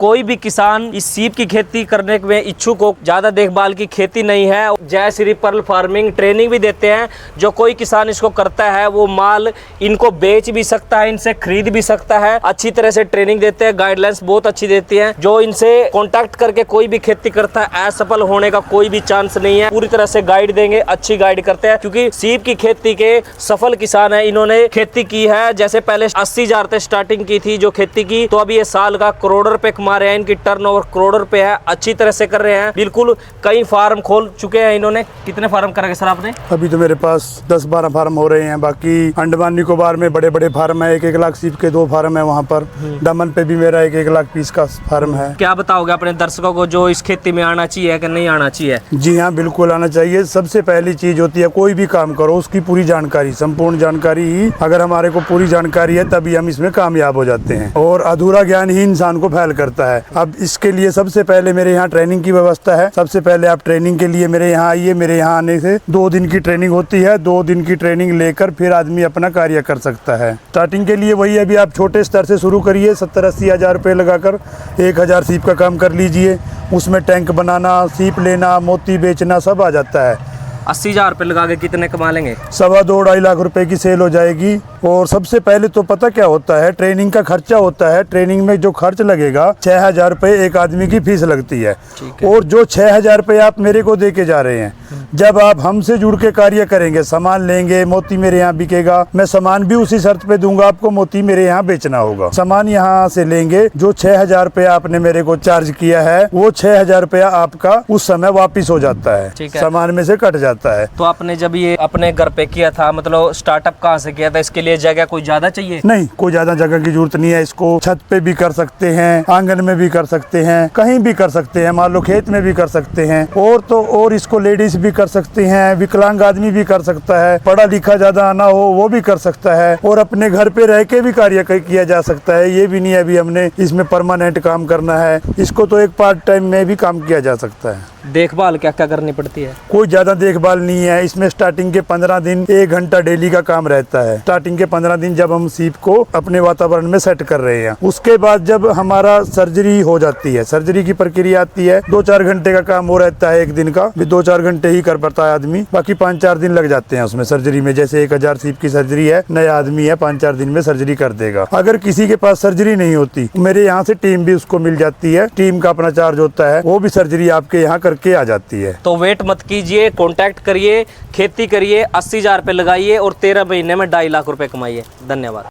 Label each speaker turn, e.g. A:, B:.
A: कोई भी किसान इस सीप की खेती करने में इच्छुक हो, ज्यादा देखभाल की खेती नहीं है, जय श्री पर्ल फार्मिंग ट्रेनिंग भी देते हैं। जो कोई किसान इसको करता है वो माल इनको बेच भी सकता है, इनसे खरीद भी सकता है। अच्छी तरह से ट्रेनिंग देते हैं, गाइडलाइंस बहुत अच्छी देती है। जो इनसे कॉन्टैक्ट करके कोई भी खेती करता है असफल होने का कोई भी चांस नहीं है। पूरी तरह से गाइड देंगे, अच्छी गाइड करते हैं, क्योंकि सीप की खेती के सफल किसान है। इन्होंने खेती की है, जैसे पहले 80,000 से स्टार्टिंग की थी जो खेती की, तो अभी ये साल का करोड़ों रुपए कमा रहे हैं। इनकी टर्नओवर करोड़ों रुपए है, अच्छी तरह से कर रहे हैं। बिल्कुल कई फार्म खोल चुके हैं इन्होंने। कितने फार्म करेंगे सर आपने?
B: अभी तो मेरे पास 10-12 फार्म हो रहे हैं। बाकी अंडमान निकोबार में बड़े बड़े फार्म है, 1-1 लाख सीप के 2 फार्म है वहाँ पर। दमन पे भी मेरा 1-1 लाख पीस का फार्म है।
A: क्या बताओगे अपने दर्शकों को जो इस खेती में आना चाहिए कि नहीं आना चाहिए?
B: जी हाँ, बिल्कुल आना चाहिए। सबसे पहली चीज होती है कोई भी काम करो उसकी पूरी जानकारी, संपूर्ण जानकारी ही अगर हमारे को पूरी जानकारी है तभी हम इसमें कामयाब हो जाते हैं। और अधूरा ज्ञान ही इंसान को फेल करता है। अब इसके लिए सबसे पहले मेरे यहाँ ट्रेनिंग की व्यवस्था है। सबसे पहले आप ट्रेनिंग के लिए मेरे यहाँ आइए। मेरे यहाँ आने से 2 दिन की ट्रेनिंग होती है। 2 दिन की ट्रेनिंग लेकर फिर आदमी अपना कार्य कर सकता है। स्टार्टिंग के लिए वही अभी आप छोटे स्तर से शुरू करिए। 70-80 हज़ार रुपये लगाकर 1,000 सीप का काम कर लीजिए। उसमें टैंक बनाना, सीप लेना, मोती बेचना सब आ जाता है।
A: 80,000 रुपये लगा के कितने कमा लेंगे?
B: 2.25-2.5 लाख रुपए की सेल हो जाएगी। और सबसे पहले तो पता क्या होता है, ट्रेनिंग का खर्चा होता है। ट्रेनिंग में जो खर्च लगेगा 6,000 रुपये एक आदमी की फीस लगती है। और जो 6,000 रुपये आप मेरे को दे के जा रहे हैं, जब आप हमसे जुड़ के कार्य करेंगे, सामान लेंगे, मोती मेरे यहाँ बिकेगा, मैं सामान भी उसी शर्त पे दूंगा आपको, मोती मेरे यहाँ बेचना होगा। सामान यहाँ से लेंगे, जो 6,000 रुपये आपने मेरे को चार्ज किया है वो 6,000 रुपया आपका उस समय वापिस हो जाता है, सामान में से कट जाता है।
A: तो आपने जब ये अपने घर पे किया था, मतलब स्टार्टअप कहाँ से किया था? इसके लिए जगह कोई ज्यादा चाहिए?
B: नहीं, कोई ज्यादा जगह की जरूरत नहीं है। इसको छत पे भी कर सकते हैं, आंगन में भी कर सकते हैं, कहीं भी कर सकते हैं, मान लो खेत में भी कर सकते हैं। और तो और इसको लेडीज भी कर सकती हैं, विकलांग आदमी भी कर सकता है, पढ़ा लिखा ज्यादा आना हो वो भी कर सकता है, और अपने घर पे रह के भी कार्य किया जा सकता है। ये भी नहीं अभी हमने इसमें परमानेंट काम करना है। इसको तो एक पार्ट टाइम में भी काम किया जा सकता है।
A: देखभाल क्या क्या करनी पड़ती है?
B: कोई ज्यादा देखभाल नहीं है इसमें। स्टार्टिंग के 15 दिन 1 घंटा डेली का काम रहता है। स्टार्टिंग के 15 दिन जब हम सीप को अपने वातावरण में सेट कर रहे हैं, उसके बाद जब हमारा सर्जरी हो जाती है, सर्जरी की प्रक्रिया आती है, 2-4 घंटे का काम हो रहता है एक दिन का, भी 2-4 घंटे ही कर पाता है आदमी। बाकी 5-4 दिन लग जाते हैं उसमें सर्जरी में। जैसे 1,000 सीप की सर्जरी है, नया आदमी है, 5-4 दिन में सर्जरी कर देगा। अगर किसी के पास सर्जरी नहीं होती, मेरे यहाँ से टीम भी उसको मिल जाती है। टीम का अपना चार्ज होता है, वो भी सर्जरी आपके यहाँ करके आ जाती है।
A: तो वेट मत कीजिए, कॉन्टैक्ट करिए, खेती करिए, 80,000 रुपये लगाइए और 13 महीने में 2.5 लाख रुपए कमाइए। धन्यवाद।